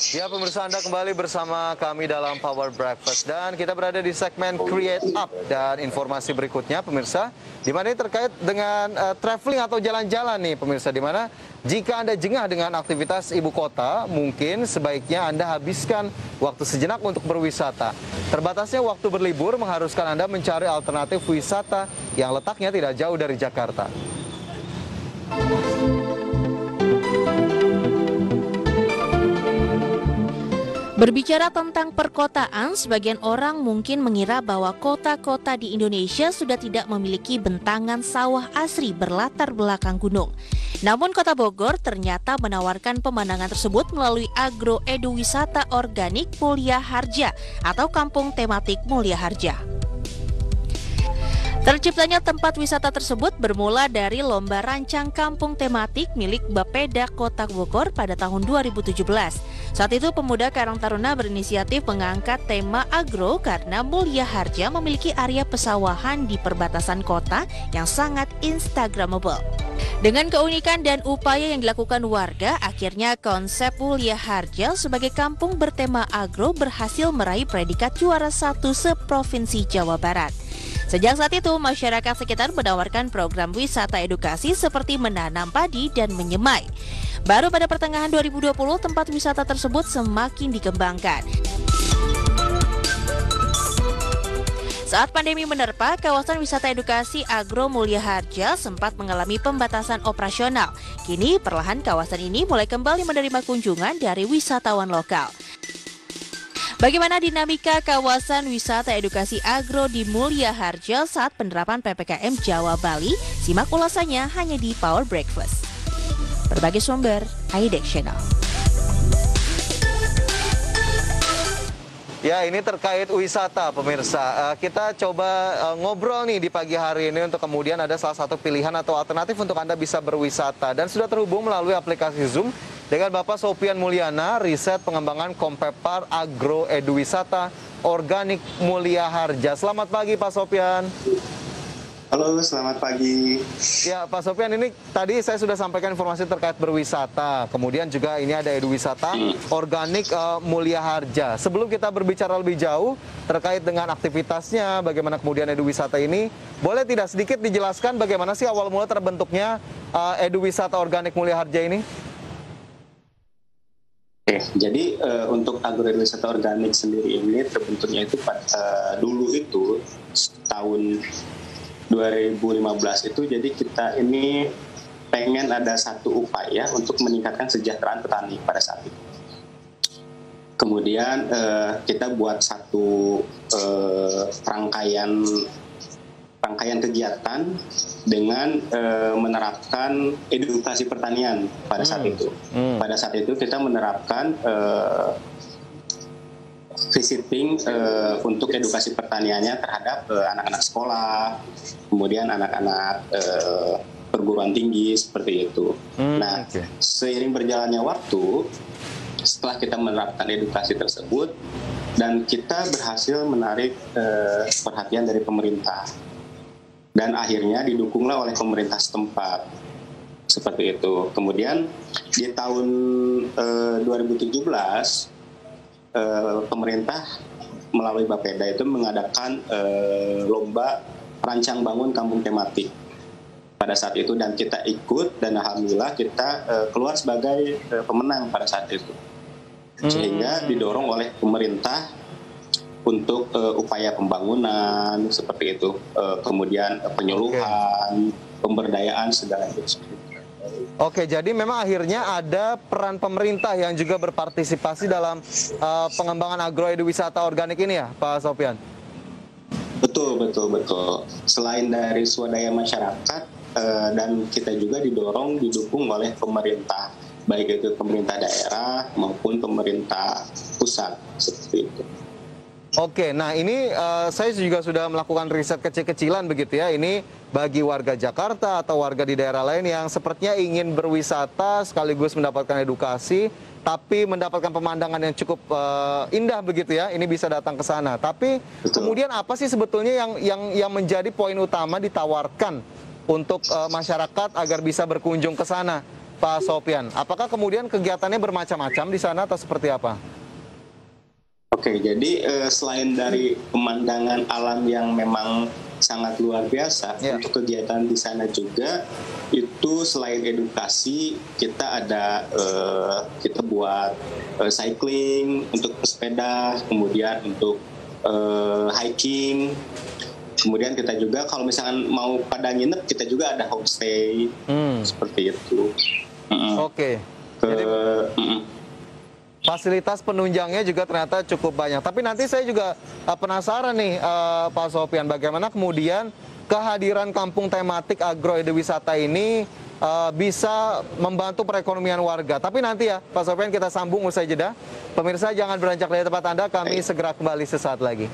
Ya pemirsa, Anda kembali bersama kami dalam Power Breakfast dan kita berada di segmen Create Up dan informasi berikutnya pemirsa, di mana ini terkait dengan traveling atau jalan-jalan nih pemirsa, di mana jika Anda jengah dengan aktivitas ibu kota, mungkin sebaiknya Anda habiskan waktu sejenak untuk berwisata. Terbatasnya waktu berlibur mengharuskan Anda mencari alternatif wisata yang letaknya tidak jauh dari Jakarta. Berbicara tentang perkotaan, sebagian orang mungkin mengira bahwa kota-kota di Indonesia sudah tidak memiliki bentangan sawah asri berlatar belakang gunung. Namun kota Bogor ternyata menawarkan pemandangan tersebut melalui agro-edu-wisata organik Mulia Harja atau kampung tematik Mulia Harja. Terciptanya tempat wisata tersebut bermula dari lomba rancang kampung tematik milik Bapeda Kota Bogor pada tahun 2017. Saat itu pemuda Karang Taruna berinisiatif mengangkat tema agro karena Mulia Harja memiliki area pesawahan di perbatasan kota yang sangat instagramable. Dengan keunikan dan upaya yang dilakukan warga, akhirnya konsep Mulia Harja sebagai kampung bertema agro berhasil meraih predikat juara 1 seprovinsi Jawa Barat. Sejak saat itu, masyarakat sekitar menawarkan program wisata edukasi seperti menanam padi dan menyemai. Baru pada pertengahan 2020, tempat wisata tersebut semakin dikembangkan. Saat pandemi menerpa, kawasan wisata edukasi Agro Mulia Harja sempat mengalami pembatasan operasional. Kini, perlahan kawasan ini mulai kembali menerima kunjungan dari wisatawan lokal. Bagaimana dinamika kawasan wisata edukasi agro di Mulia Harja saat penerapan PPKM Jawa Bali? Simak ulasannya hanya di Power Breakfast. Berbagai sumber, IDEX Channel. Ya, ini terkait wisata pemirsa. Kita coba ngobrol nih di pagi hari ini untuk kemudian ada salah satu pilihan atau alternatif untuk Anda bisa berwisata. Dan sudah terhubung melalui aplikasi Zoom dengan Bapak Sopian Mulyana, riset pengembangan Kompepar Agro Edu Wisata Organik Mulia Harja. Selamat pagi Pak Sopian. Halo, selamat pagi. Ya Pak Sopian, ini tadi saya sudah sampaikan informasi terkait berwisata. Kemudian juga ini ada edu wisata organik Mulia Harja. Sebelum kita berbicara lebih jauh terkait dengan aktivitasnya, bagaimana kemudian edu wisata ini, boleh tidak sedikit dijelaskan bagaimana sih awal mula terbentuknya edu wisata organik Mulia Harja ini? Jadi untuk agrowisata organik sendiri ini terbentuknya itu dulu itu tahun 2015 itu, jadi kita ini pengen ada satu upaya untuk meningkatkan kesejahteraan petani pada saat itu. Kemudian kita buat satu rangkaian kegiatan dengan menerapkan edukasi pertanian pada saat itu. Pada saat itu kita menerapkan visiting untuk edukasi pertaniannya terhadap anak-anak sekolah, kemudian anak-anak perguruan tinggi seperti itu. Seiring berjalannya waktu, setelah kita menerapkan edukasi tersebut dan kita berhasil menarik perhatian dari pemerintah. Dan akhirnya didukunglah oleh pemerintah setempat. Seperti itu. Kemudian di tahun 2017, pemerintah melalui Bapeda itu mengadakan lomba rancang bangun kampung tematik pada saat itu. Dan kita ikut dan alhamdulillah kita keluar sebagai pemenang pada saat itu. Sehingga didorong oleh pemerintah untuk upaya pembangunan seperti itu, kemudian penyuluhan, pemberdayaan segala itu. Oke, jadi memang akhirnya ada peran pemerintah yang juga berpartisipasi dalam pengembangan agroedu wisata organik ini ya, Pak Sopian? Betul. Selain dari swadaya masyarakat dan kita juga didukung oleh pemerintah, baik itu pemerintah daerah maupun pemerintah pusat seperti itu. Oke, nah ini saya juga sudah melakukan riset kecil-kecilan begitu ya. Ini bagi warga Jakarta atau warga di daerah lain yang sepertinya ingin berwisata sekaligus mendapatkan edukasi, tapi mendapatkan pemandangan yang cukup indah begitu ya. Ini bisa datang ke sana. Tapi kemudian apa sih sebetulnya yang menjadi poin utama ditawarkan untuk masyarakat agar bisa berkunjung ke sana? Pak Sopyan. Apakah kemudian kegiatannya bermacam-macam di sana atau seperti apa? Oke, jadi selain dari pemandangan alam yang memang sangat luar biasa, untuk kegiatan di sana juga itu selain edukasi kita ada kita buat cycling untuk sepeda, kemudian untuk hiking, kemudian kita juga kalau misalkan mau pada nginep kita juga ada homestay seperti itu. Oke. Jadi fasilitas penunjangnya juga ternyata cukup banyak. Tapi nanti saya juga penasaran nih Pak Sopyan, bagaimana kemudian kehadiran kampung tematik agroekowisata ini bisa membantu perekonomian warga. Tapi nanti ya Pak Sopyan, kita sambung usai jeda. Pemirsa jangan beranjak dari tempat Anda, kami segera kembali sesaat lagi.